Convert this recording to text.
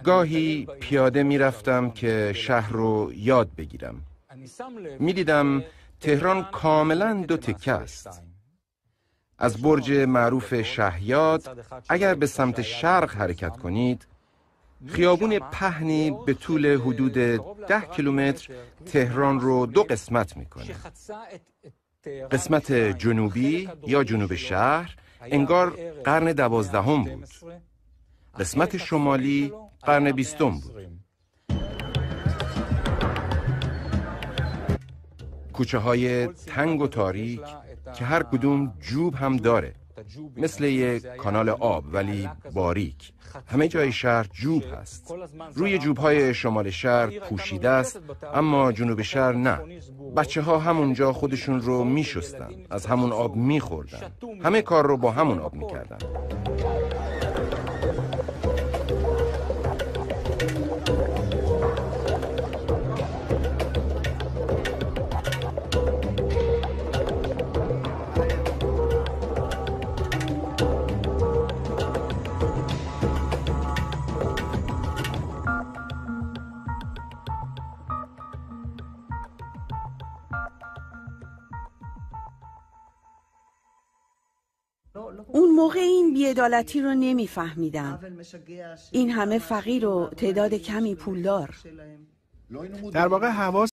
گاهی پیاده می رفتم که شهر رو یاد بگیرم. می دیدم تهران کاملا دو تکه است. از برج معروف شهیاد اگر به سمت شرق حرکت کنید، خیابون پهنی به طول حدود 10 کیلومتر تهران رو دو قسمت میکنه. قسمت جنوبی یا جنوب شهر انگار قرن 12 بود. قسمت شمالی قرن 20 بود. کوچه های تنگ و تاریک که هر کدوم جوب هم داره، مثل یک کانال آب ولی باریک. همه جای شهر جوب هست. روی جوب‌های شمال شهر پوشیده است، اما جنوب شهر نه. بچه‌ها همونجا خودشون رو می‌شستن، از همون آب می‌خوردن. همه کار رو با همون آب می‌کردن. اون موقع این بی‌عدالتی رو نمی‌فهمیدن. این همه فقیر و تعداد کمی پولدار. در واقع حواس